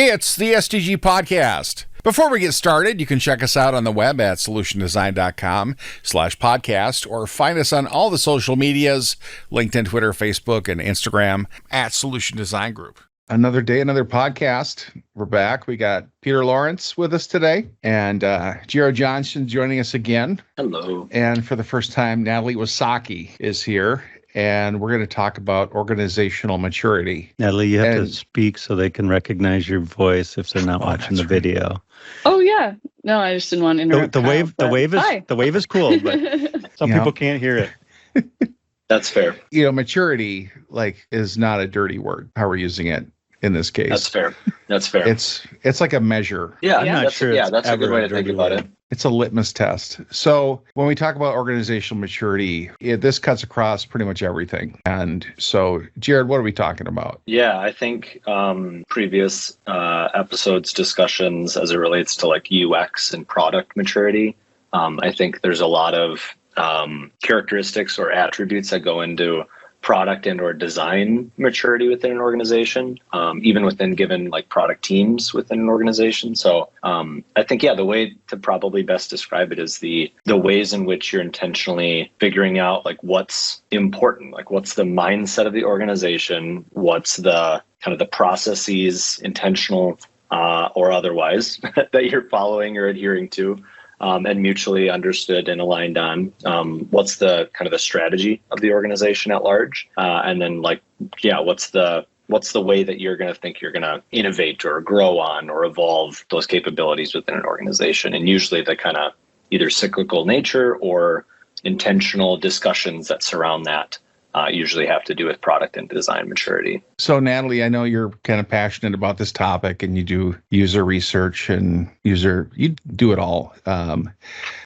It's the SDG Podcast. Before we get started, you can check us out on the web at solutiondesign.com/podcast or find us on all the social medias, LinkedIn, Twitter, Facebook, and Instagram at Solution Design Group. Another day, another podcast. We're back. We got Peter Lawrence with us today and Johnson joining us again. Hello. And for the first time, Natalie Wysocki is here. And we're going to talk about organizational maturity. Natalie, you have to speak so they can recognize your voice if they're not watching the video. Oh yeah, no, I just didn't want to interrupt. The wave is cool, but some people can't hear it. That's fair. Maturity is not a dirty word. How we're using it in this case. That's fair. It's like a measure. Yeah, that's a good way to think about it. It's a litmus test. So when we talk about organizational maturity, this cuts across pretty much everything. And so, Jared, what are we talking about? Yeah, I think previous episodes discussions as it relates to UX and product maturity, I think there's a lot of characteristics or attributes that go into product and or design maturity within an organization, even within given product teams within an organization. So I think, the way to probably best describe it is the ways in which you're intentionally figuring out what's important, what's the mindset of the organization, what's the kind of the processes, intentional or otherwise, that you're following or adhering to. And mutually understood and aligned on what's the kind of the strategy of the organization at large, and then what's the way that you're going to think you're going to innovate or grow on or evolve those capabilities within an organization, and usually the kind of either cyclical nature or intentional discussions that surround that usually have to do with product and design maturity. So, Natalie, I know you're kind of passionate about this topic, and you do user research and you do it all.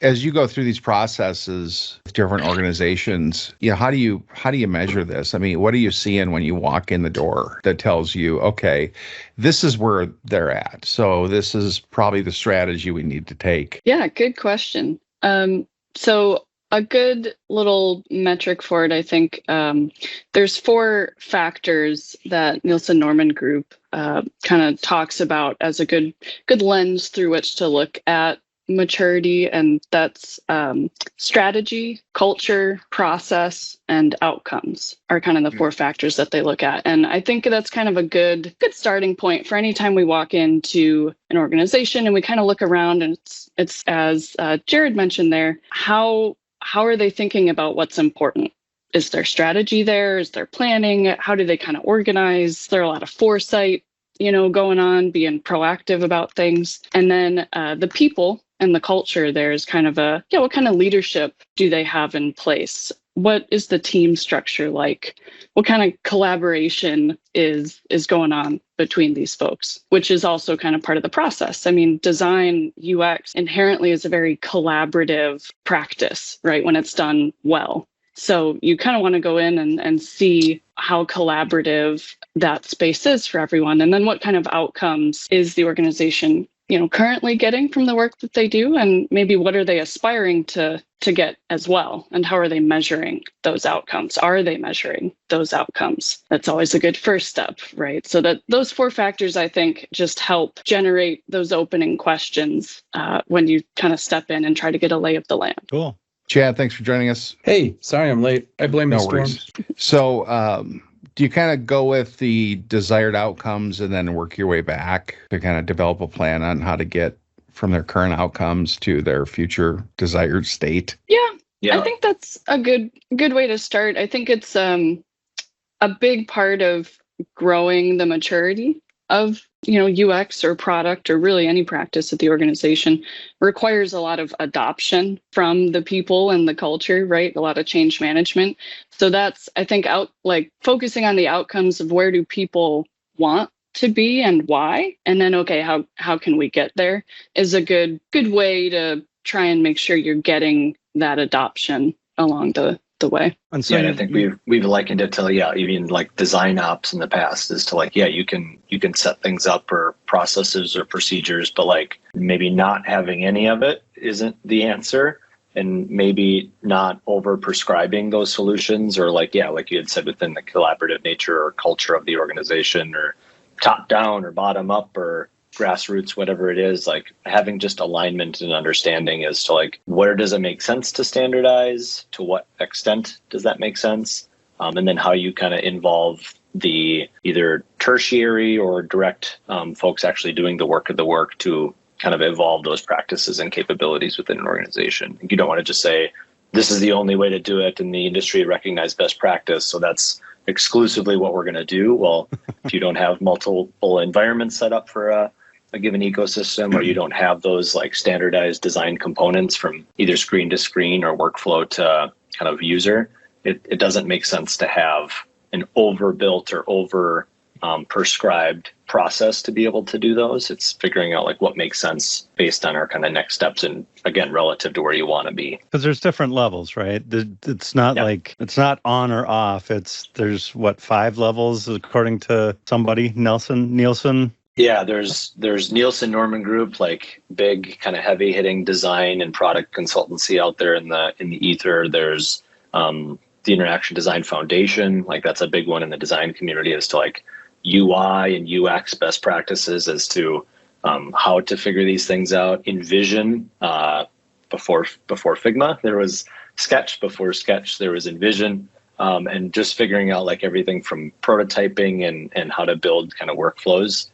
As you go through these processes with different organizations, how do you measure this? I mean, what are you seeing when you walk in the door that tells you, okay, this is where they're at, so this is probably the strategy we need to take? Yeah, good question. So a good little metric for it, I think, there's 4 factors that Nielsen Norman Group kind of talks about as a good lens through which to look at maturity, and that's strategy, culture, process, and outcomes are kind of the 4 factors that they look at. And I think that's kind of a good starting point for any time we walk into an organization and we kind of look around, and it's as Jared mentioned there, how are they thinking about what's important? Is there strategy there? Is there planning? How do they kind of organize? Is there a lot of foresight, going on, being proactive about things? And then the people and the culture there is kind of what kind of leadership do they have in place? What is the team structure like? What kind of collaboration is going on between these folks, which is also kind of part of the process. I mean, design UX inherently is a very collaborative practice, right, when it's done well. So you kind of want to go in and see how collaborative that space is for everyone. And then what kind of outcomes is the organization currently getting from the work that they do, and maybe what are they aspiring to get as well, and how are they measuring those outcomes? Are they measuring those outcomes? That's always a good first step, right? So that those 4 factors, I think, just help generate those opening questions when you kind of step in and try to get a lay of the land. Cool. Chad, thanks for joining us. Hey, sorry I'm late. I blame the storm. So, do you kind of go with the desired outcomes and then work your way back to kind of develop a plan on how to get from their current outcomes to their future desired state? Yeah. I think that's a good way to start. I think it's a big part of growing the maturity of UX or product or really any practice at the organization requires a lot of adoption from the people and the culture, right? A lot of change management. So that's, I think, focusing on the outcomes of where do people want to be and why, and then, okay, how can we get there is a good way to try and make sure you're getting that adoption along the way. And so I think we've likened it to even design ops in the past is to you can set things up or processes or procedures, but maybe not having any of it isn't the answer, and maybe not over prescribing those solutions or like you had said within the collaborative nature or culture of the organization or top down or bottom up or grassroots, whatever it is, like having just alignment and understanding as to like, where does it make sense to standardize? To what extent does that make sense? And then how you kind of involve the either tertiary or direct folks actually doing the work of the work to kind of evolve those practices and capabilities within an organization. You don't want to just say, this is the only way to do it, and the industry recognized best practice, so that's exclusively what we're going to do. Well, if you don't have multiple environments set up for a given ecosystem, or you don't have those like standardized design components from either screen to screen or workflow to kind of user, it doesn't make sense to have an overbuilt or over prescribed process to be able to do those. It's figuring out like what makes sense based on our kind of next steps, and again, relative to where you want to be. Because there's different levels, right? It's not like, it's not on or off. There's what, 5 levels according to somebody, Nielsen? Yeah, there's Nielsen Norman Group, like big kind of heavy hitting design and product consultancy out there in the ether. There's the Interaction Design Foundation, like that's a big one in the design community as to like UI and UX best practices as to how to figure these things out. Envision, before Figma, there was Sketch. Before Sketch, there was Envision. And just figuring out like everything from prototyping and how to build kind of workflows.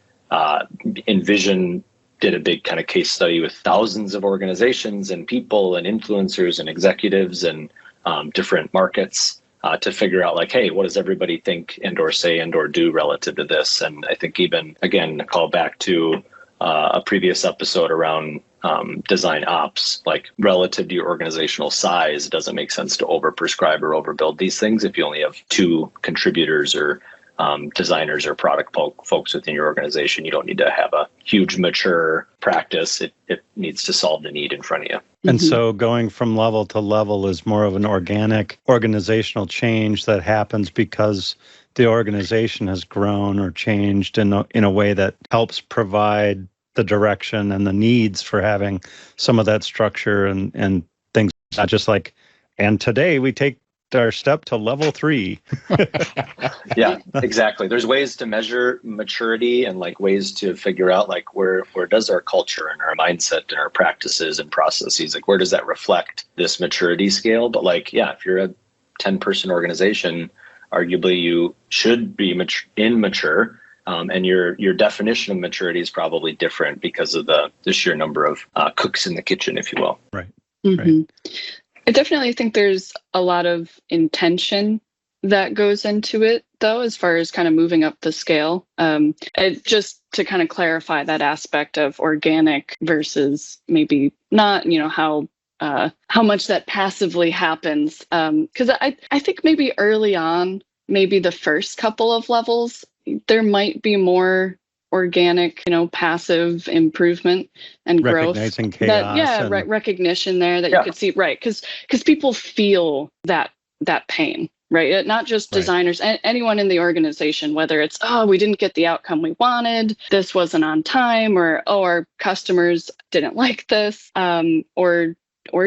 Envision did a big kind of case study with thousands of organizations and people and influencers and executives and different markets to figure out like, hey, what does everybody think and or say and or do relative to this? And I think even, again, a call back to a previous episode around design ops, like relative to your organizational size, it doesn't make sense to overprescribe or overbuild these things. If you only have 2 contributors or designers or product folks within your organization, you don't need to have a huge mature practice. It needs to solve the need in front of you. And so going from level to level is more of an organic organizational change that happens because the organization has grown or changed in a way that helps provide the direction and the needs for having some of that structure and things, not just like, and today we take our step to level 3. Yeah, exactly. There's ways to measure maturity and like ways to figure out like where does our culture and our mindset and our practices and processes, like where does that reflect this maturity scale? But like, yeah, if you're a 10-person organization, arguably you should be immature. And your definition of maturity is probably different because of the sheer number of cooks in the kitchen, if you will. Right. Right. I definitely think there's a lot of intention that goes into it, though, as far as kind of moving up the scale. Just to kind of clarify that aspect of organic versus maybe not, how much that passively happens. Because I think maybe early on, maybe the first couple of levels, there might be more organic, passive improvement and growth. Recognizing chaos. Recognition there that you could see, right? Because people feel that pain, right? Not just designers, anyone in the organization, whether it's, we didn't get the outcome we wanted, this wasn't on time, or, our customers didn't like this, or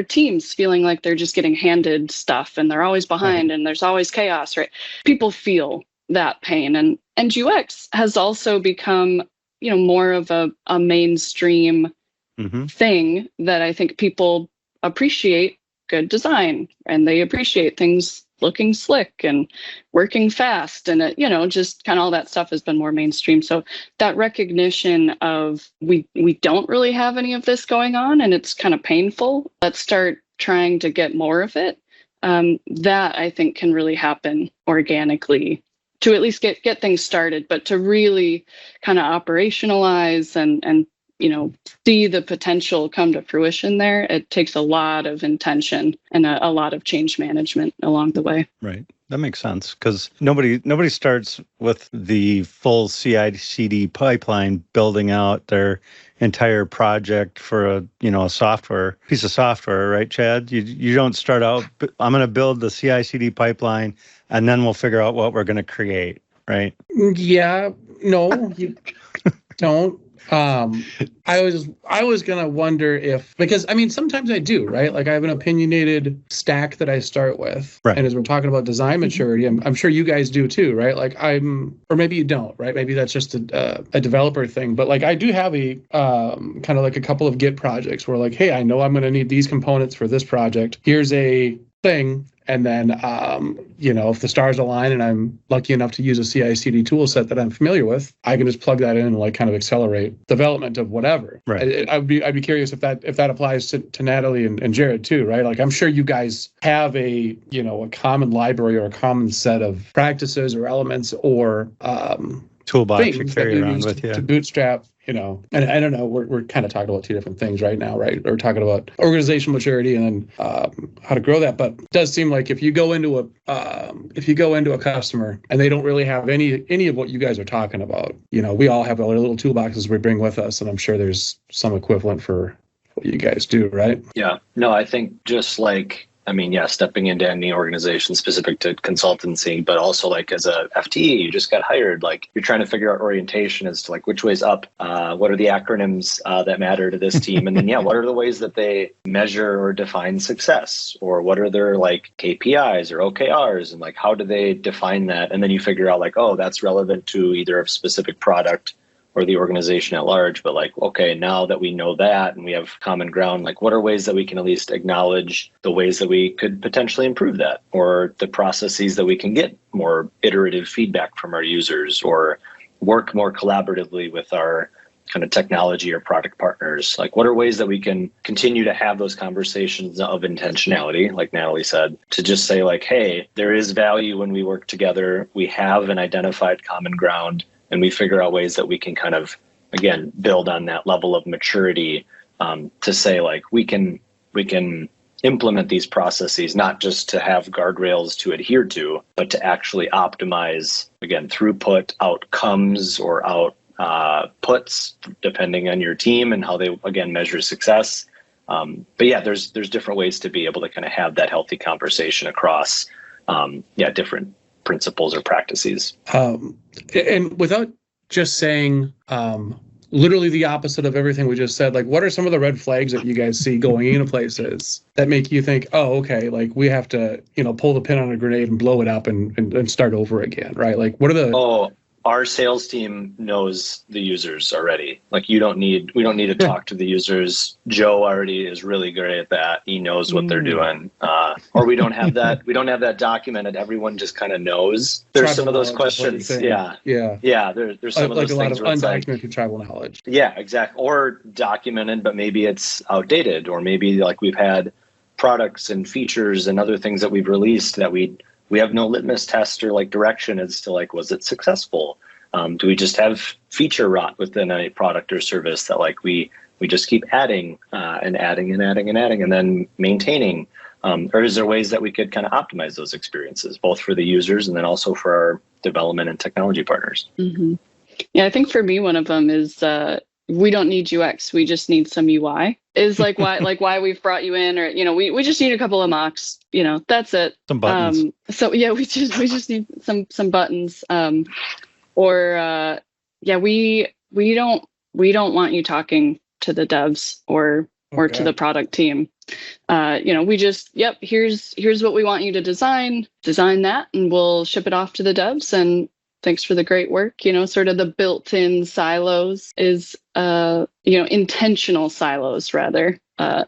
teams feeling like they're just getting handed stuff and they're always behind and there's always chaos, right? People feel that pain. And UX has also become, more of a mainstream thing that I think people appreciate good design and they appreciate things looking slick and working fast. And, just kind of all that stuff has been more mainstream. So that recognition of we don't really have any of this going on and it's kind of painful. Let's start trying to get more of it. That I think can really happen organically to at least get things started, but to really kind of operationalize and see the potential come to fruition there, it takes a lot of intention and a lot of change management along the way. Right. That makes sense because nobody starts with the full CI/CD pipeline building out their entire project for a piece of software, right, Chad? You don't start out, I'm going to build the CI/CD pipeline and then we'll figure out what we're going to create, right? Yeah, no, you don't. I was gonna wonder if, because I mean sometimes I do, right? Like I have an opinionated stack that I start with, right. And as we're talking about design maturity, I'm sure you guys do too, right? Like or maybe you don't, right? Maybe that's just a developer thing, but like I do have a kind of like a couple of Git projects where like, hey, I know I'm gonna need these components for this project. Here's a thing. And then, if the stars align and I'm lucky enough to use a CI/CD tool set that I'm familiar with, I can just plug that in and like kind of accelerate development of whatever. Right. I'd be curious if that applies to Natalie and Jared too, right? Like I'm sure you guys have a common library or a common set of practices or elements or toolbox you carry around with you to bootstrap. And I don't know, we're kind of talking about two different things right now, right? We're talking about organizational maturity and then how to grow that. But it does seem like if you go into a customer and they don't really have any of what you guys are talking about, we all have our little toolboxes we bring with us, and I'm sure there's some equivalent for what you guys do, right? Yeah. No, I think just like, stepping into any organization specific to consultancy, but also like as a FTE, you just got hired, like you're trying to figure out orientation as to like which way's up, what are the acronyms that matter to this team? And then, what are the ways that they measure or define success? Or what are their like KPIs or OKRs? And like, how do they define that? And then you figure out like, oh, that's relevant to either a specific product or the organization at large. But like, okay, now that we know that and we have common ground, like what are ways that we can at least acknowledge the ways that we could potentially improve that, or the processes that we can get more iterative feedback from our users, or work more collaboratively with our kind of technology or product partners? Like what are ways that we can continue to have those conversations of intentionality, like Natalie said, to just say like, hey, there is value when we work together. We have an identified common ground, and we figure out ways that we can kind of, again, build on that level of maturity to say like we can implement these processes, not just to have guardrails to adhere to, but to actually optimize, again, throughput, outcomes, or outputs, depending on your team and how they, again, measure success. But yeah, there's different ways to be able to kind of have that healthy conversation across, different principles or practices. And without just saying literally the opposite of everything we just said, like what are some of the red flags that you guys see going into places that make you think, oh, okay, like we have to, pull the pin on a grenade and blow it up and start over again, right? Like what are the... Our sales team knows the users already. Like we don't need to talk to the users. Joe already is really great at that. He knows what they're doing. Or we don't have that. We don't have that documented. Everyone just kind of knows. There's some of those questions. Yeah. There's some of those a lot things of where it's undocumented tribal knowledge. Yeah, exactly. Or documented, but maybe it's outdated, or maybe like we've had products and features and other things that we've released that we have no litmus test or like direction as to like, was it successful? Do we just have feature rot within a product or service that like we just keep adding and adding and adding and adding and then maintaining? Or is there ways that we could kind of optimize those experiences, both for the users and then also for our development and technology partners? Mm-hmm. Yeah, I think for me, one of them is we don't need UX, we just need some UI. Is like why we've brought you in, or we just need a couple of mocks, that's it. Some buttons. So yeah, we just need some buttons. We don't want you talking to the devs or to the product team. We just, here's what we want you to design that, and we'll ship it off to the devs, and thanks for the great work. Sort of the built-in silos is, intentional silos rather,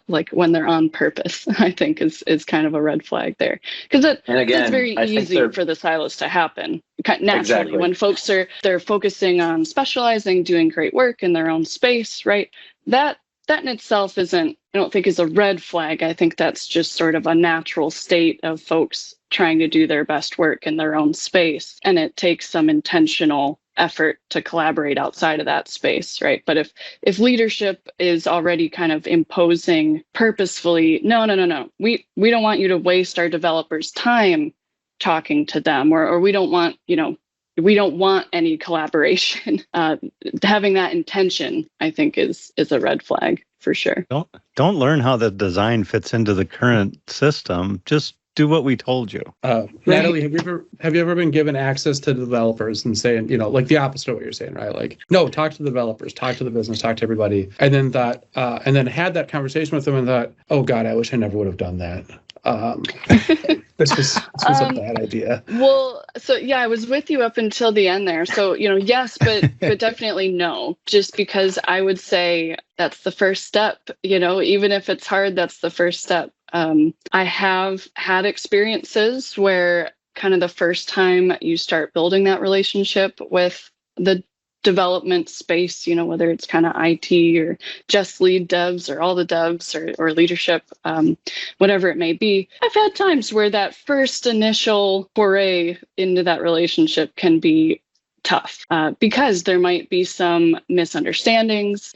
like when they're on purpose, I think is kind of a red flag there. Because it's very easy for the silos to happen naturally. Exactly. When folks they're focusing on specializing, doing great work in their own space, right? That in itself I don't think is a red flag. I think that's just sort of a natural state of folks trying to do their best work in their own space. And it takes some intentional effort to collaborate outside of that space, right? But if leadership is already kind of imposing purposefully, no, we don't want you to waste our developers' time talking to them, or we don't want, we don't want any collaboration. Having that intention, I think, is a red flag for sure. Don't learn how the design fits into the current system. Just do what we told you. Natalie, have you ever been given access to developers and saying, like the opposite of what you're saying, right? Like, no, talk to the developers, talk to the business, talk to everybody, and then had that conversation with them and thought, oh God, I wish I never would have done that. This was a bad idea. Well, so yeah, I was with you up until the end there. So, yes, but definitely no, just because I would say that's the first step, even if it's hard, that's the first step. I have had experiences where kind of the first time you start building that relationship with the development space, whether it's kind of IT or just lead devs or all the devs or leadership, whatever it may be. I've had times where that first initial foray into that relationship can be tough because there might be some misunderstandings,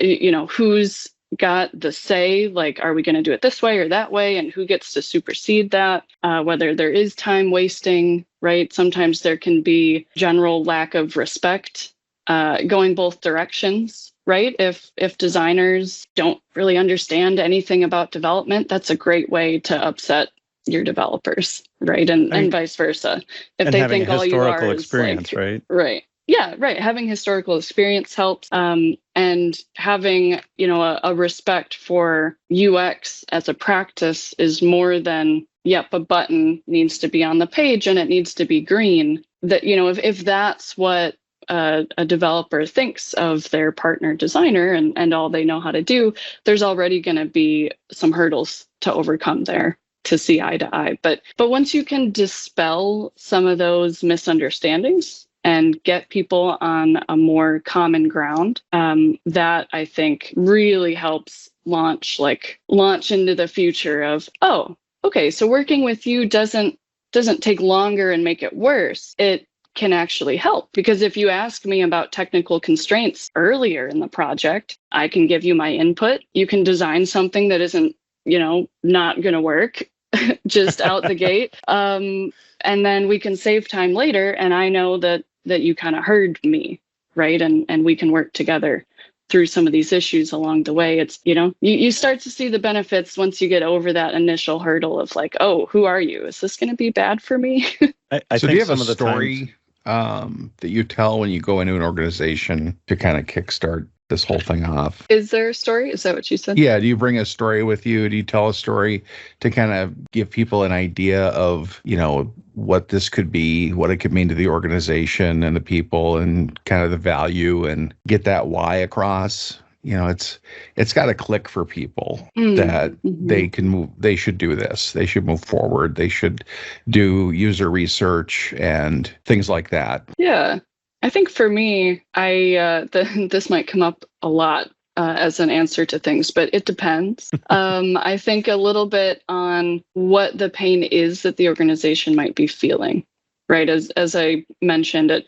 who's got the say, like, are we going to do it this way or that way? And who gets to supersede that? Whether there is time wasting, right? Sometimes there can be general lack of respect going both directions, right? If designers don't really understand anything about development, that's a great way to upset your developers, right? And vice versa. If they think all you are is experience, like, right? Yeah, right. Having historical experience helps. And having, a respect for UX as a practice is more than, yep, a button needs to be on the page and it needs to be green. That, if that's what a developer thinks of their partner designer and all they know how to do, there's already going to be some hurdles to overcome there to see eye to eye. But once you can dispel some of those misunderstandings and get people on a more common ground, that I think really helps launch into the future of, oh, okay, so working with you doesn't take longer and make it worse. It can actually help, because if you ask me about technical constraints earlier in the project, I can give you my input. You can design something that isn't, not going to work just out the gate. And then we can save time later. And I know that you kind of heard me, right? And we can work together through some of these issues along the way. It's, you start to see the benefits once you get over that initial hurdle of like, oh, who are you? Is this going to be bad for me? I so think do you have some a of the story that you tell when you go into an organization to kind of kickstart this whole thing off? Is there a story? Is that what you said? Yeah. Do you bring a story with you? Do you tell a story to kind of give people an idea of, what this could be, what it could mean to the organization and the people and kind of the value, and get that why across? It's got to click for people that they can move. They should do this. They should move forward. They should do user research and things like that. Yeah. I think for me, this might come up a lot as an answer to things, but it depends. I think a little bit on what the pain is that the organization might be feeling, right? As I mentioned,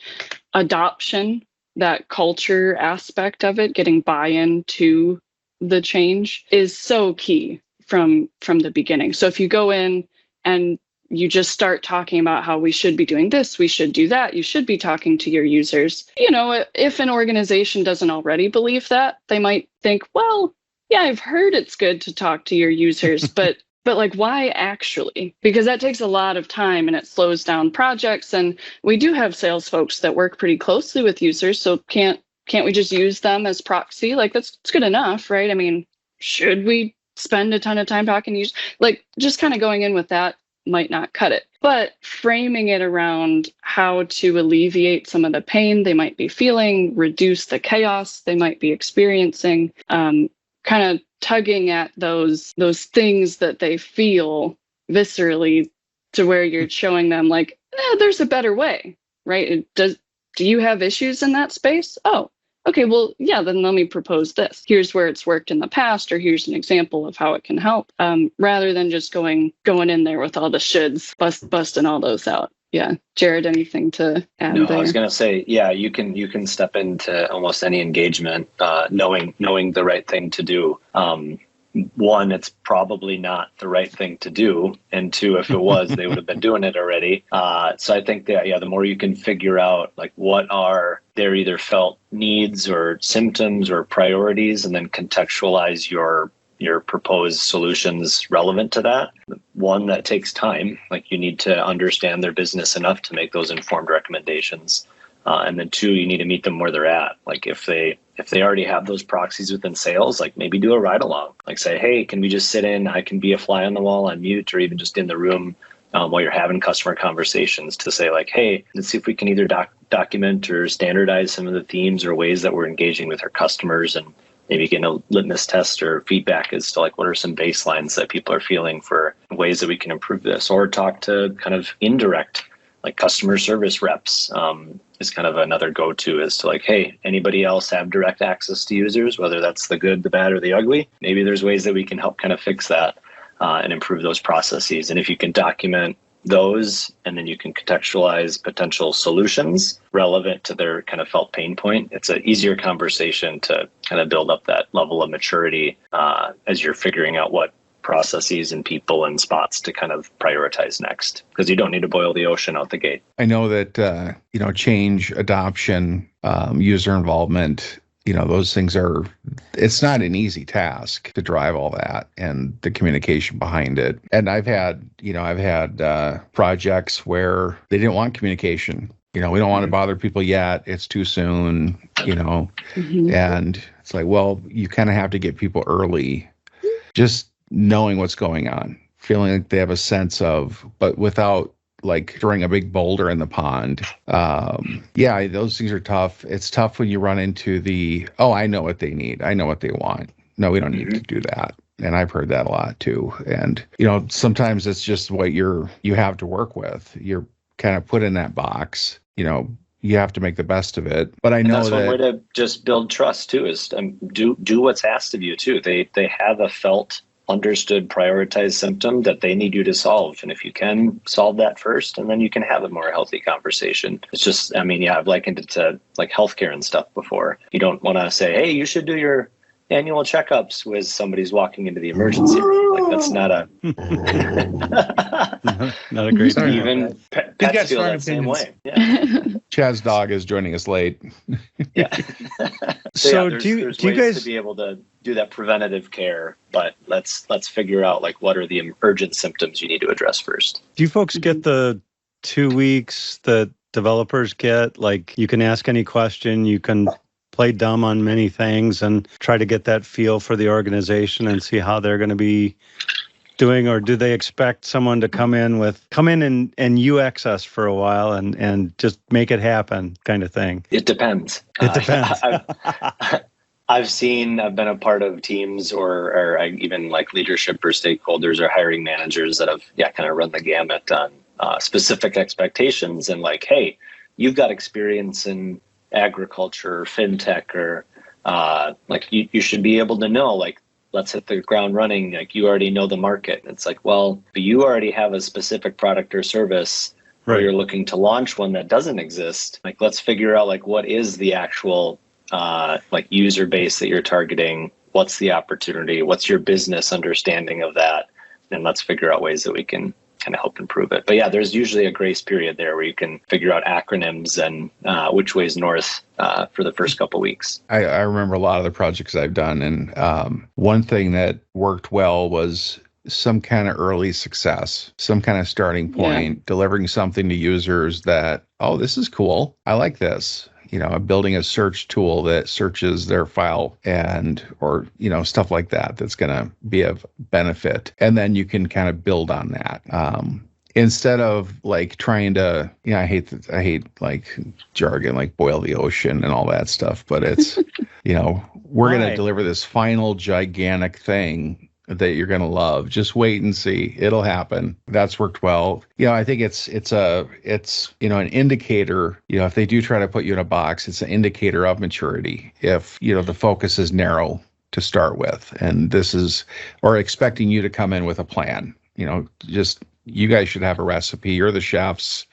adoption, that culture aspect of it, getting buy-in to the change is so key from the beginning. So if you go in and you just start talking about how we should be doing this, we should do that, you should be talking to your users. If an organization doesn't already believe that, they might think, well, yeah, I've heard it's good to talk to your users, but like, why actually? Because that takes a lot of time and it slows down projects. And we do have sales folks that work pretty closely with users. So can't we just use them as proxy? Like, that's good enough, right? I mean, should we spend a ton of time talking to users? Like, just kind of going in with that might not cut it. But framing it around how to alleviate some of the pain they might be feeling, reduce the chaos they might be experiencing, kind of tugging at those things that they feel viscerally, to where you're showing them like, there's a better way, right? Do you have issues in that space? Oh, okay, well, yeah, then let me propose this. Here's where it's worked in the past, or here's an example of how it can help, rather than just going in there with all the shoulds, busting all those out. Yeah. Jared, anything to add there? I was going to say, yeah, you can step into almost any engagement, knowing the right thing to do. One, it's probably not the right thing to do. And two, if it was, they would have been doing it already. So I think that, the more you can figure out like what are their either felt needs or symptoms or priorities, and then contextualize your your proposed solutions relevant to that. One, that takes time. Like you need to understand their business enough to make those informed recommendations. And then two, you need to meet them where they're at. Like if they already have those proxies within sales, like maybe do a ride along. Like say, hey, can we just sit in? I can be a fly on the wall on mute, or even just in the room while you're having customer conversations to say like, hey, let's see if we can either document or standardize some of the themes or ways that we're engaging with our customers, and maybe get a litmus test or feedback as to like what are some baselines that people are feeling for ways that we can improve this, or talk to kind of indirect like customer service reps is kind of another go-to as to like, hey, anybody else have direct access to users, whether that's the good, the bad, or the ugly? Maybe there's ways that we can help kind of fix that and improve those processes. And if you can document those and then you can contextualize potential solutions relevant to their kind of felt pain point, it's an easier conversation to kind of build up that level of maturity as you're figuring out what processes and people and spots to kind of prioritize next, because you don't need to boil the ocean out the gate. I know that, change, adoption, user involvement, those things it's not an easy task to drive all that and the communication behind it. And I've had projects where they didn't want communication. We don't want to bother people yet. It's too soon, and it's like, well, you kind of have to get people early, just knowing what's going on, feeling like they have a sense of, but without like throwing a big boulder in the pond. Those things are tough. It's tough when you run into I know what they need. I know what they want. No, we don't need to do that. And I've heard that a lot too. And, sometimes it's just what you have to work with. You're kind of put in that box, you have to make the best of it. But I know that's one way to just build trust too, is do what's asked of you too. They have a felt, understood, prioritized symptom that they need you to solve. And if you can solve that first, and then you can have a more healthy conversation. It's just, I've likened it to like healthcare and stuff before. You don't want to say, hey, you should do your annual checkups with somebody's walking into the emergency room. Like that's not a not a great idea. Even pets feel that same way. Yeah. Chad's dog is joining us late. Yeah. So there's do you ways guys to be able to do that preventative care, but let's figure out like what are the urgent symptoms you need to address first. Do you folks get the 2 weeks that developers get? Like you can ask any question, you can play dumb on many things and try to get that feel for the organization and see how they're going to be doing? Or do they expect someone to come in and UX us for a while and just make it happen kind of thing? It depends. It depends. I've been a part of teams or even like leadership or stakeholders or hiring managers that have kind of run the gamut on specific expectations and like, hey, you've got experience in agriculture or fintech or like you should be able to know, like, let's hit the ground running. Like you already know the market. And it's like, well, but you already have a specific product or service right. Or you're looking to launch one that doesn't exist. Like, let's figure out like what is the actual like user base that you're targeting. What's the opportunity? What's your business understanding of that? And let's figure out ways that we can kind of help improve it. But yeah, there's usually a grace period there where you can figure out acronyms and which way's north for the first couple of weeks. I remember a lot of the projects I've done, and one thing that worked well was some kind of early success, some kind of starting point, delivering something to users that, oh, this is cool. I like this. Building a search tool that searches their file or stuff like that, that's going to be of benefit. And then you can kind of build on that. Instead of like trying to, I hate like jargon, like boil the ocean and all that stuff, but it's, we're going to deliver this final gigantic thing that you're going to love. Just wait and see. It'll happen. That's worked well. I think it's an indicator, if they do try to put you in a box, it's an indicator of maturity. If, the focus is narrow to start with, and or expecting you to come in with a plan, just, you guys should have a recipe. You're the chefs,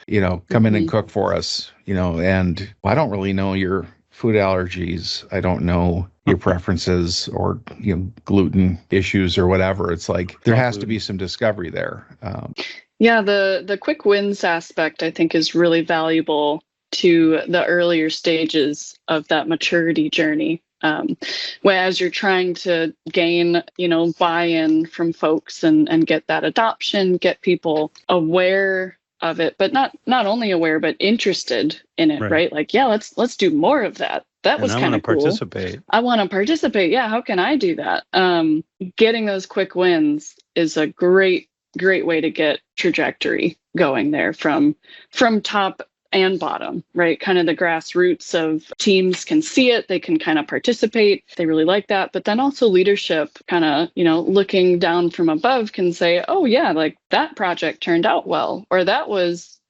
come in and cook for us, and I don't really know your food allergies. I don't know your preferences or gluten issues or whatever. It's like there has to be some discovery there. The quick wins aspect, I think, is really valuable to the earlier stages of that maturity journey. Whereas you're trying to gain, buy-in from folks and get that adoption, get people aware of it, but not only aware, but interested in it, right? Like, yeah, let's do more of that. That was kind of cool. Participate. I want to participate. Yeah, how can I do that? Getting those quick wins is a great way to get trajectory going there from top and bottom, right? Kind of the grassroots of teams can see it, they can kind of participate, they really like that. But then also leadership kind of, looking down from above can say, oh yeah, like that project turned out well, or that was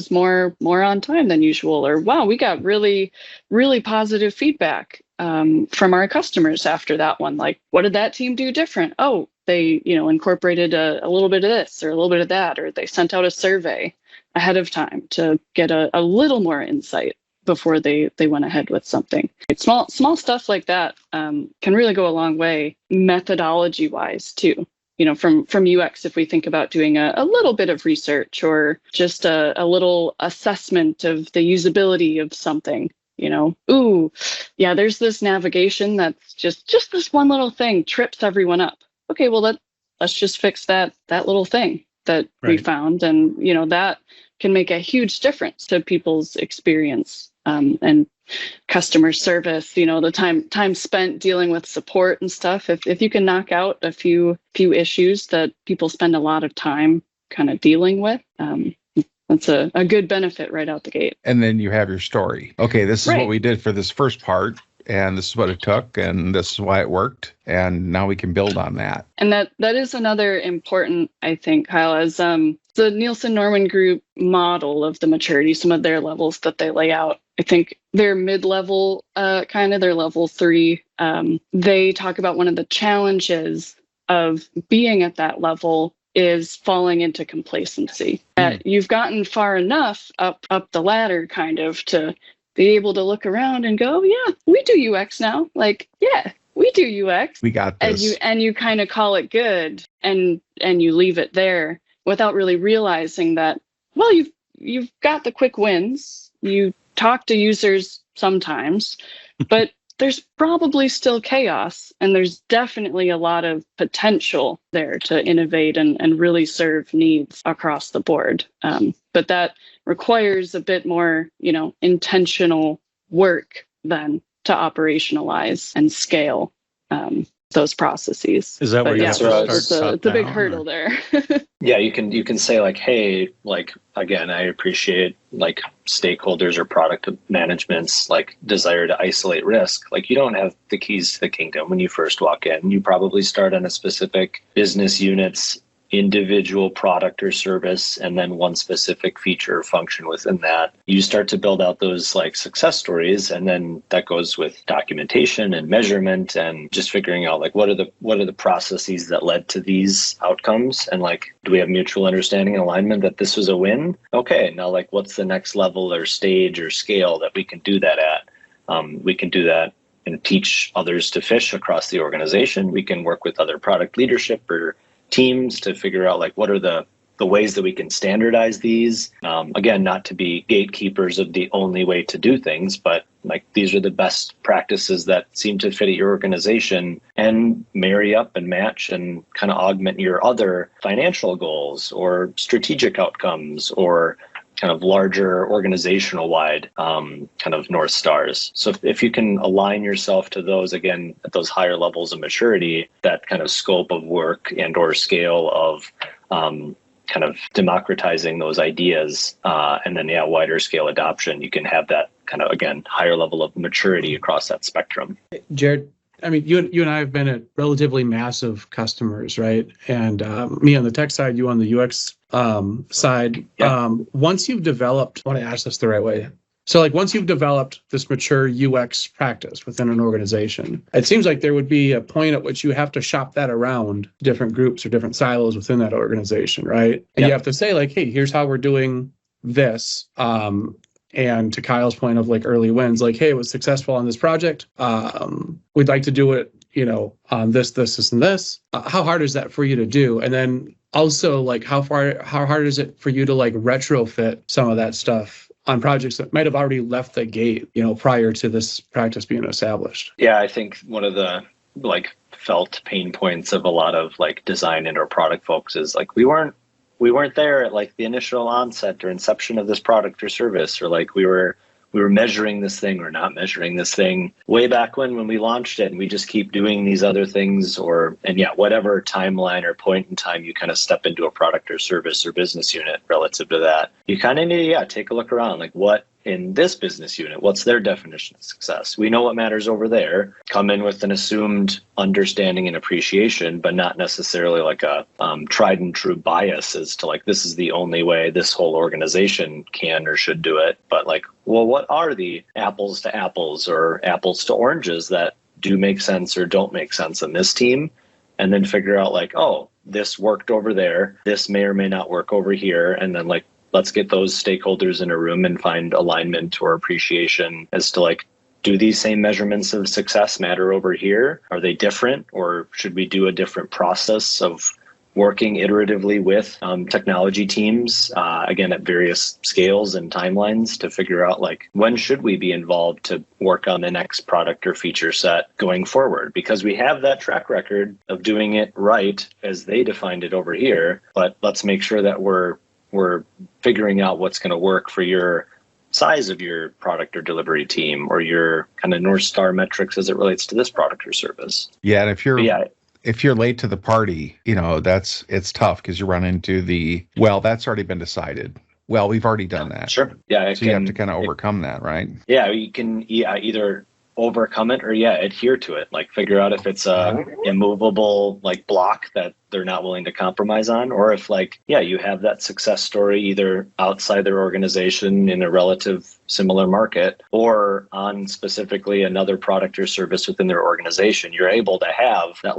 more on time than usual, or wow, we got really, really positive feedback from our customers after that one. Like, what did that team do different? Oh, they, incorporated a little bit of this or a little bit of that, or they sent out a survey ahead of time to get a little more insight before they went ahead with something. Small stuff like that can really go a long way methodology wise too. From UX, if we think about doing a little bit of research or just a little assessment of the usability of something, ooh, yeah, there's this navigation that's just this one little thing trips everyone up. Okay, well, let's just fix that little thing that we found. And, that can make a huge difference to people's experience and customer service, the time spent dealing with support and stuff. If you can knock out a few issues that people spend a lot of time kind of dealing with, that's a good benefit right out the gate. And then you have your story. Okay, this is what we did for this first part, and this is what it took, and this is why it worked, and now we can build on that. And that is another important, I think, Kyle, as the Nielsen-Norman Group model of the maturity, some of their levels that they lay out. I think they're mid-level, their level 3. They talk about one of the challenges of being at that level is falling into complacency. You've gotten far enough up the ladder kind of to be able to look around and go, yeah, we do UX now. Like, yeah, we do UX. We got this. And you kind of call it good and you leave it there without really realizing that, well, you've got the quick wins. You talk to users sometimes, but there's probably still chaos, and there's definitely a lot of potential there to innovate and really serve needs across the board. But that requires a bit more, intentional work then to operationalize and scale those processes. Is that where you have to start? It's a big hurdle there. Yeah, you can say like, hey, like, again, I appreciate like stakeholders or product management's like desire to isolate risk. Like, you don't have the keys to the kingdom when you first walk in. You probably start on a specific business unit's individual product or service, and then one specific feature or function within that. You start to build out those like success stories, and then that goes with documentation and measurement and just figuring out like what are the processes that led to these outcomes, and like, do we have mutual understanding and alignment that this was a win? Okay, now like, what's the next level or stage or scale that we can do that at? We can do that and teach others to fish across the organization. We can work with other product leadership or teams to figure out like, what are the ways that we can standardize these. Again, not to be gatekeepers of the only way to do things, but like, these are the best practices that seem to fit at your organization and marry up and match and kind of augment your other financial goals or strategic outcomes or kind of larger organizational wide kind of North Stars. So if you can align yourself to those, again, at those higher levels of maturity, that kind of scope of work and or scale of kind of democratizing those ideas and then, wider scale adoption, you can have that kind of, again, higher level of maturity across that spectrum. Jared, I mean, you and I have been at relatively massive customers, right? And me on the tech side, you on the UX side. Yeah. Once you've developed, I want to ask this the right way. So like, once you've developed this mature UX practice within an organization, it seems like there would be a point at which you have to shop that around different groups or different silos within that organization, right? And you have to say like, hey, here's how we're doing this. And to Kyle's point of like early wins, like, hey, it was successful on this project. We'd like to do it, on this, and this. How hard is that for you to do? And then also like, how hard is it for you to like retrofit some of that stuff on projects that might have already left the gate, prior to this practice being established? Yeah, I think one of the felt pain points of a lot of design and or product folks is we weren't there at the initial onset or inception of this product or service, or we were measuring this thing or not measuring this thing way back when we launched it, and we just keep doing these other things, whatever timeline or point in time you kind of step into a product or service or business unit relative to that, you kind of need to take a look around, what in this business unit, what's their definition of success? We know what matters over there. Come in with an assumed understanding and appreciation, but not necessarily a tried and true bias as to this is the only way this whole organization can or should do it. But what are the apples to apples or apples to oranges that do make sense or don't make sense in this team? And then figure out this worked over there. This may or may not work over here. And then let's get those stakeholders in a room and find alignment or appreciation as to do these same measurements of success matter over here? Are they different? Or should we do a different process of working iteratively with technology teams, again, at various scales and timelines to figure out when should we be involved to work on the next product or feature set going forward? Because we have that track record of doing it right as they defined it over here, but let's make sure that we're figuring out what's going to work for your size of your product or delivery team or your kind of North Star metrics as it relates to this product or service. Yeah, and if you're late to the party, it's tough because you run into that's already been decided. Well, we've already done that. Sure. Yeah. So you have to kind of overcome that, right? Yeah, you can either overcome it or adhere to it. Figure out if it's a immovable block that they're not willing to compromise on, or if you have that success story either outside their organization in a relative similar market or on specifically another product or service within their organization. You're able to have that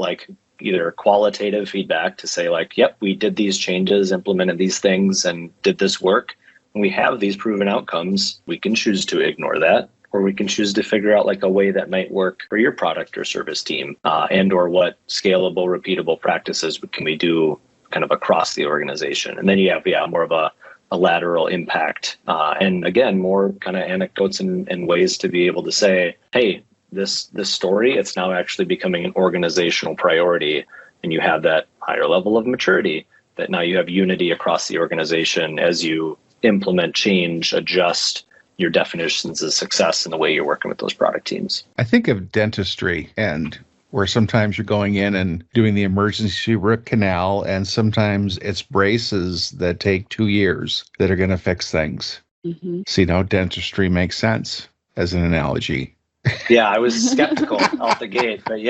either qualitative feedback to say yep, we did these changes, implemented these things, and did this work. When we have these proven outcomes, we can choose to ignore that, or we can choose to figure out a way that might work for your product or service team, and or what scalable, repeatable practices can we do kind of across the organization. And then you have more of a lateral impact, and again, more kind of anecdotes and ways to be able to say, hey, this story, it's now actually becoming an organizational priority, and you have that higher level of maturity that now you have unity across the organization as you implement change, adjust your definitions of success in the way you're working with those product teams. I think of dentistry, and where sometimes you're going in and doing the emergency root canal, and sometimes it's braces that take 2 years that are going to fix things. Mm-hmm. See, dentistry makes sense as an analogy. Yeah, I was skeptical out the gate, but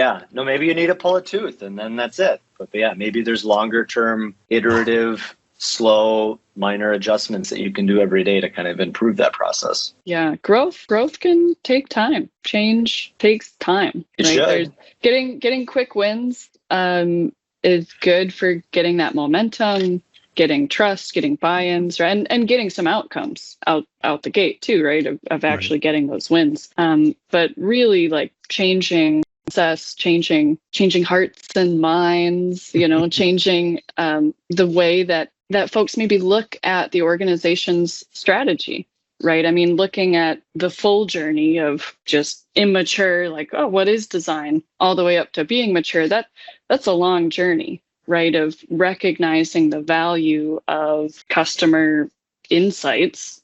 maybe you need to pull a tooth and then that's it. But maybe there's longer term, iterative, slow, minor adjustments that you can do every day to kind of improve that process. Yeah, growth can take time. Change takes time. It should. Getting quick wins is good for getting that momentum, getting trust, getting buy-ins, right? And getting some outcomes out the gate too, right? Of actually getting those wins. But really changing process, changing hearts and minds, changing the way that folks maybe look at the organization's strategy, right? I mean, looking at the full journey of just immature, what is design, all the way up to being mature, that's a long journey, right? Of recognizing the value of customer insights,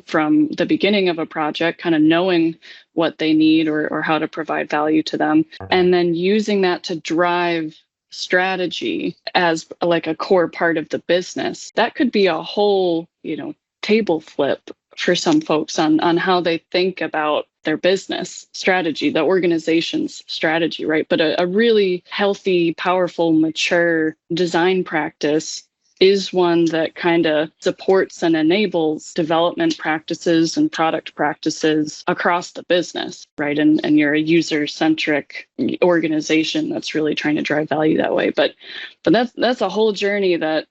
from the beginning of a project, kind of knowing what they need or how to provide value to them, and then using that to drive strategy as a core part of the business. That could be a whole, table flip for some folks on how they think about their business strategy, the organization's strategy, right? But a really healthy, powerful, mature design practice is one that kind of supports and enables development practices and product practices across the business, right? And you're a user-centric organization that's really trying to drive value that way. But that's a whole journey that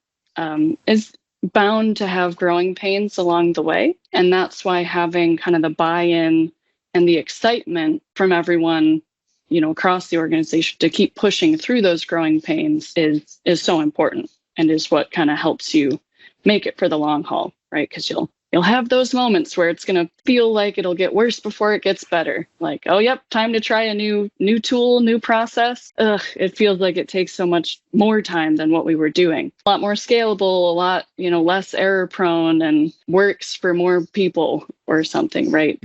is bound to have growing pains along the way. And that's why having kind of the buy-in and the excitement from everyone, across the organization to keep pushing through those growing pains is so important, and is what kind of helps you make it for the long haul, right? Because you'll have those moments where it's going to feel like it'll get worse before it gets better. Like, oh, yep, time to try a new tool, new process. Ugh, it feels like it takes so much more time than what we were doing. A lot more scalable, a lot, less error prone, and works for more people or something, right?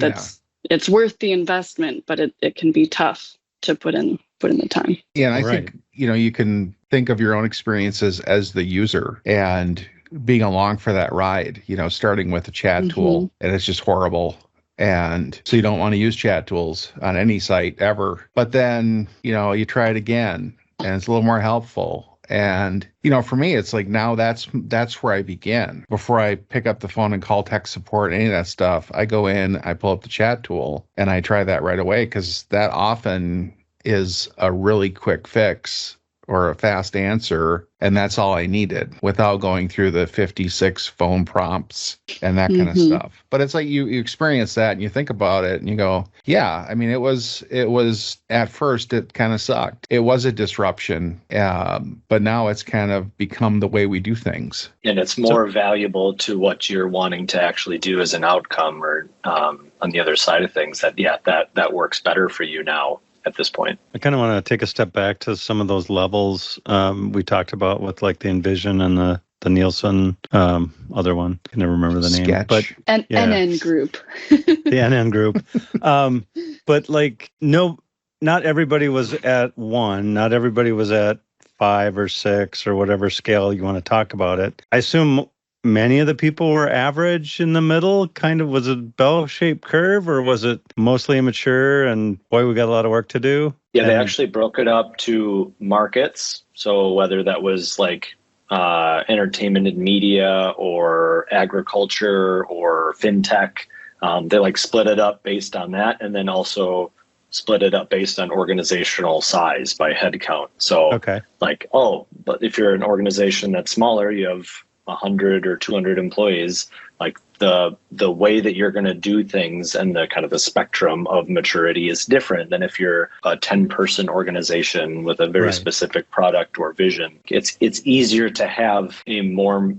It's worth the investment, but it can be tough to put in the time. Yeah, and I think, you can think of your own experiences as the user and being along for that ride, starting with a chat tool, and it's just horrible. And so you don't want to use chat tools on any site ever. But then, you try it again and it's a little more helpful. And, for me, it's like now that's where I begin. Before I pick up the phone and call tech support, any of that stuff, I go in, I pull up the chat tool and I try that right away, because that often is a really quick fix or a fast answer. And that's all I needed without going through the 56 phone prompts and that kind of stuff. But it's like you experience that and you think about it and you go, yeah, I mean, it was at first, it kind of sucked. It was a disruption, but now it's kind of become the way we do things. And it's more valuable to what you're wanting to actually do as an outcome, or on the other side of things, that works better for you now. At this point, I kind of want to take a step back to some of those levels we talked about with like the Envision and the Nielsen other one. I can never remember the name. Sketch. But NN group. The NN group. But like, no, not everybody was at 1. Not everybody was at 5 or 6 or whatever scale you want to talk about it. I assume many of the people were average in the middle. Kind of, was it bell-shaped curve, or was it mostly immature and boy, we got a lot of work to do? Yeah, they actually broke it up to markets. So whether that was like entertainment and media or agriculture or fintech, they like split it up based on that, and then also split it up based on organizational size by head count. So but if you're an organization that's smaller, you have 100 or 200 employees, like the way that you're going to do things and the kind of the spectrum of maturity is different than if you're a 10-person organization with a very specific product or vision. It's easier to have a more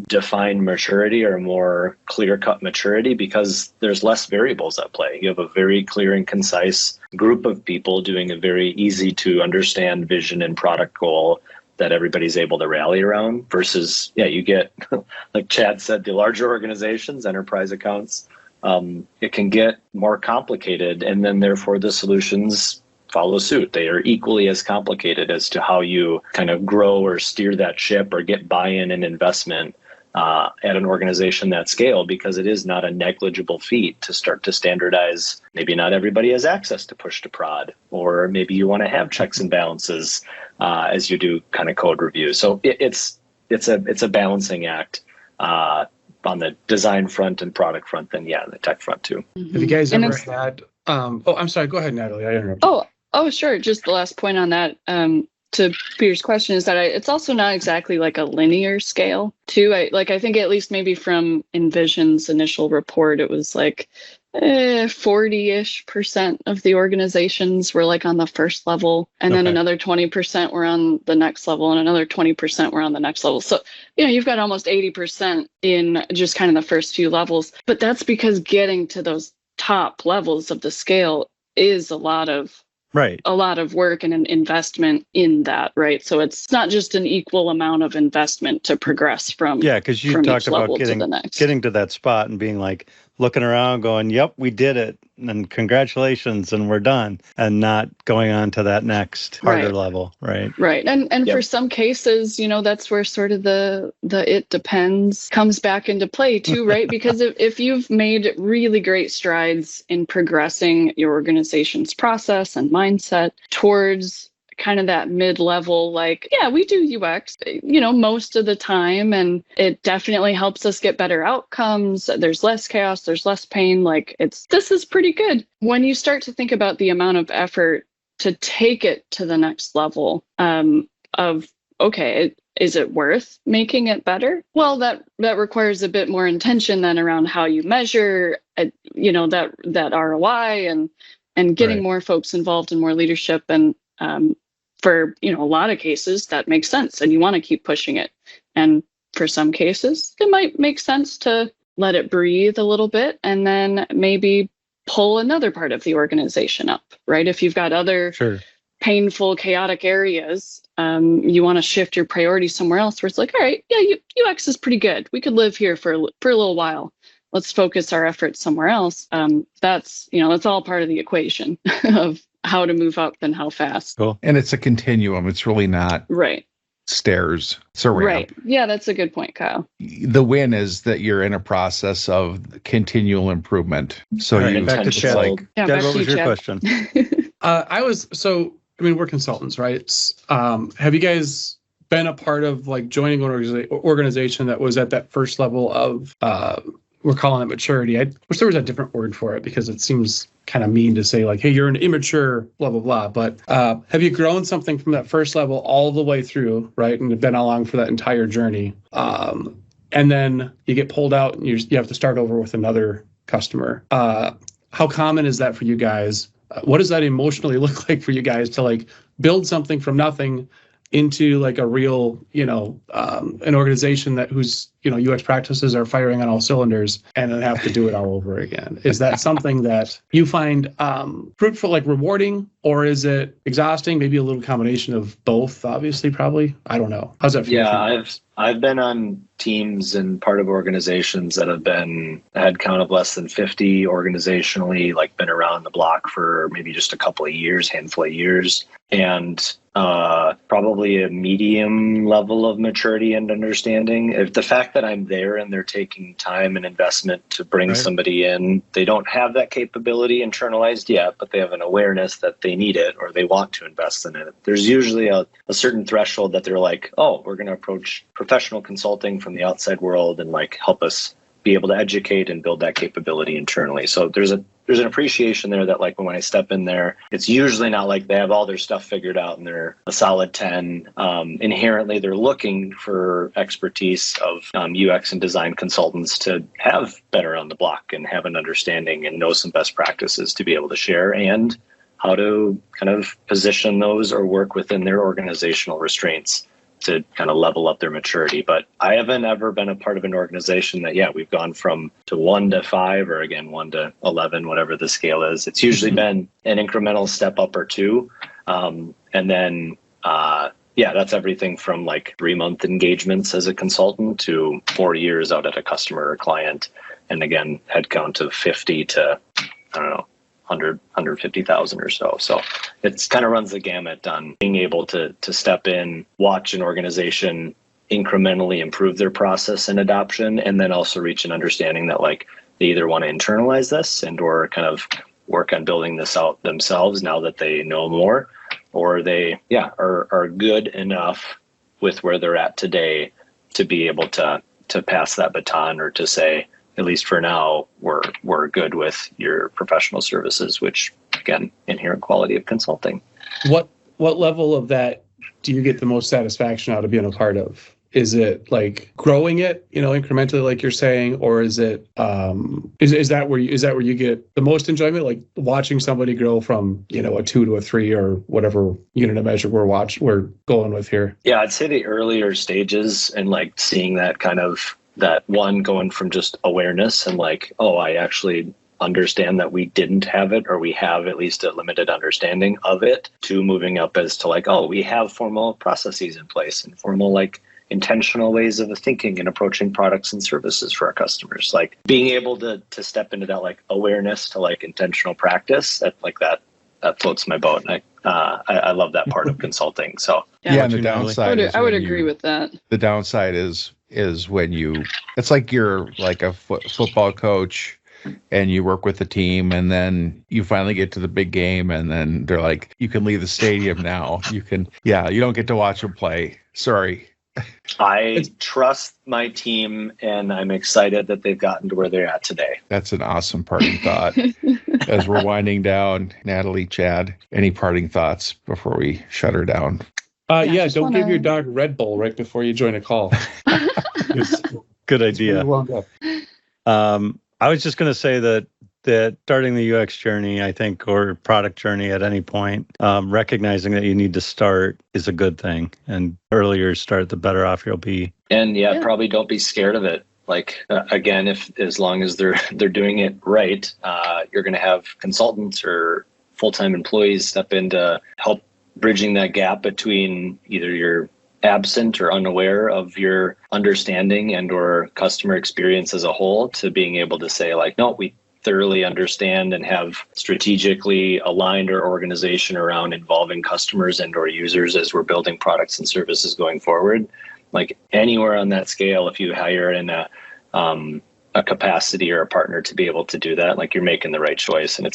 defined maturity or a more clear-cut maturity because there's less variables at play. You have a very clear and concise group of people doing a very easy to understand vision and product goal that everybody's able to rally around, versus, you get, like Chad said, the larger organizations, enterprise accounts, it can get more complicated, and then therefore the solutions follow suit. They are equally as complicated as to how you kind of grow or steer that ship or get buy-in and investment at an organization that scale, because it is not a negligible feat to start to standardize. Maybe not everybody has access to push to prod, or maybe you want to have checks and balances as you do kind of code review. So it's a balancing act on the design front and product front, and the tech front too. Have you guys ever had? I'm sorry. Go ahead, Natalie. I interrupted. Oh, sure. Just the last point on that. To Peter's question is that it's also not exactly like a linear scale too. I think at least maybe from Envision's initial report, it was like 40-ish% of the organizations were like on the first level, and then another 20% were on the next level, and another 20% were on the next level. So, you've got almost 80% in just kind of the first few levels. But that's because getting to those top levels of the scale is a lot of work and an investment in that, right? So it's not just an equal amount of investment to progress from because you talked about getting to that spot and being like looking around going, yep, we did it, and congratulations, and we're done, and not going on to that next harder level, right? And for some cases, that's where sort of the it depends comes back into play too, right? Because if you've made really great strides in progressing your organization's process and mindset towards kind of that mid-level, we do UX, most of the time, and it definitely helps us get better outcomes. There's less chaos, there's less pain. This is pretty good. When you start to think about the amount of effort to take it to the next level is it worth making it better? Well, that requires a bit more intention than around how you measure, that ROI and getting more folks involved and more leadership. And for a lot of cases that makes sense, and you want to keep pushing it. And for some cases, it might make sense to let it breathe a little bit, and then maybe pull another part of the organization up, right? If you've got other painful, chaotic areas, you want to shift your priority somewhere else where it's like, all right, yeah, UX is pretty good. We could live here for a little while. Let's focus our efforts somewhere else. That's all part of the equation of how to move up and how fast. Cool. And it's a continuum. It's really not stairs. It's a ramp. Right. Yeah, that's a good point, Kyle. The win is that you're in a process of continual improvement. So back to Chad. What was your question? We're consultants, right? Have you guys been a part of like joining an organization that was at that first level of we're calling it maturity? I wish there was a different word for it because it seems kind of mean to say like, hey, you're an immature, blah, blah, blah. But have you grown something from that first level all the way through, right? And been along for that entire journey. And then you get pulled out and you have to start over with another customer. How common is that for you guys? What does that emotionally look like for you guys to like build something from nothing into like a real, an organization that whose, UX practices are firing on all cylinders and then have to do it all over again? Is that something that you find fruitful, like rewarding, or is it exhausting? Maybe a little combination of both, obviously, probably. I don't know. How's that feel? Yeah, I've been on teams and part of organizations that have been a headcount of less than 50 organizationally, like been around the block for maybe just a couple of years, handful of years, and probably a medium level of maturity and understanding. If the fact that I'm there and they're taking time and investment to bring somebody in, they don't have that capability internalized yet, but they have an awareness that they need it or they want to invest in it. There's usually a certain threshold that they're like, oh, we're going to approach professional consulting from the outside world and like help us be able to educate and build that capability internally. So there's an appreciation there that like when I step in there, it's usually not like they have all their stuff figured out and they're a solid 10. Inherently, they're looking for expertise of UX and design consultants to have better on the block and have an understanding and know some best practices to be able to share and how to kind of position those or work within their organizational restraints to kind of level up their maturity. But I haven't ever been a part of an organization that, we've gone from to 1 to 5 or again, 1 to 11, whatever the scale is. It's usually been an incremental step up or two. And then, that's everything from like 3-month engagements as a consultant to 4 years out at a customer or client. And again, headcount of 50 to, 150,000 or so. So it's kind of runs the gamut on being able to step in, watch an organization incrementally improve their process and adoption, and then also reach an understanding that like they either want to internalize this and or kind of work on building this out themselves now that they know more, or they are good enough with where they're at today to be able to pass that baton or to say, at least for now, we're good with your professional services, which again, inherent quality of consulting. What level of that do you get the most satisfaction out of being a part of? Is it like growing it, incrementally, like you're saying, or is it is that where you get the most enjoyment, like watching somebody grow from a 2 to a 3 or whatever unit of measure we're going with here? Yeah, I'd say the earlier stages and like seeing that kind of that one going from just awareness and like, oh, I actually understand that we didn't have it or we have at least a limited understanding of it, to moving up as to like, oh, we have formal processes in place and formal like intentional ways of thinking and approaching products and services for our customers. Like being able to step into that like awareness to like intentional practice, that floats my boat. And I love that part of consulting. So and the downside I would agree with that. The downside is when it's like you're like a football coach and you work with the team and then you finally get to the big game and then they're like, you can leave the stadium now. You don't get to watch them play. Sorry. I trust my team and I'm excited that they've gotten to where they're at today. That's an awesome parting thought. As we're winding down, Natalie, Chad, any parting thoughts before we shut her down? Don't give your dog Red Bull right before you join a call. Good idea. I was just going to say that starting the UX journey, I think, or product journey at any point, recognizing that you need to start is a good thing. And earlier you start, the better off you'll be. And probably don't be scared of it. Like again, if as long as they're doing it right, you're going to have consultants or full-time employees step in to help bridging that gap between either you're absent or unaware of your understanding and or customer experience as a whole to being able to say like, no, we thoroughly understand and have strategically aligned our organization around involving customers and or users as we're building products and services going forward. Like anywhere on that scale, if you hire in a capacity or a partner to be able to do that, like you're making the right choice. And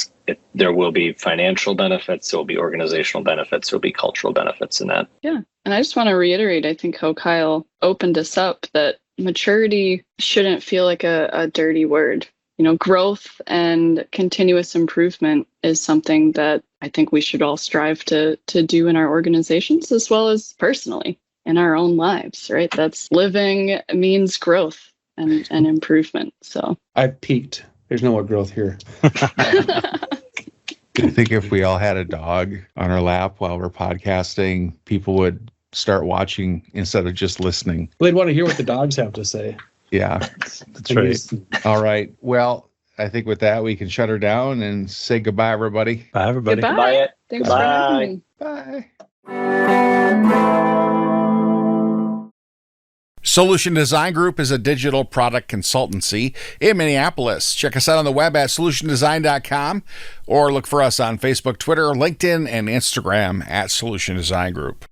there will be financial benefits, there will be organizational benefits, there will be cultural benefits in that. Yeah. And I just want to reiterate, I think how Kyle opened us up, that maturity shouldn't feel like a dirty word. You know, growth and continuous improvement is something that I think we should all strive to do in our organizations as well as personally in our own lives, right? That's living means growth and improvement. So I've peaked. There's no more growth here. I think if we all had a dog on our lap while we're podcasting, people would start watching instead of just listening. Well, they'd want to hear what the dogs have to say. Yeah. That's right. All right. Well, I think with that, we can shut her down and say goodbye, everybody. Bye, everybody. Goodbye. Thanks for having me. Bye. Solution Design Group is a digital product consultancy in Minneapolis. Check us out on the web at solutiondesign.com or look for us on Facebook, Twitter, LinkedIn, and Instagram at Solution Design Group.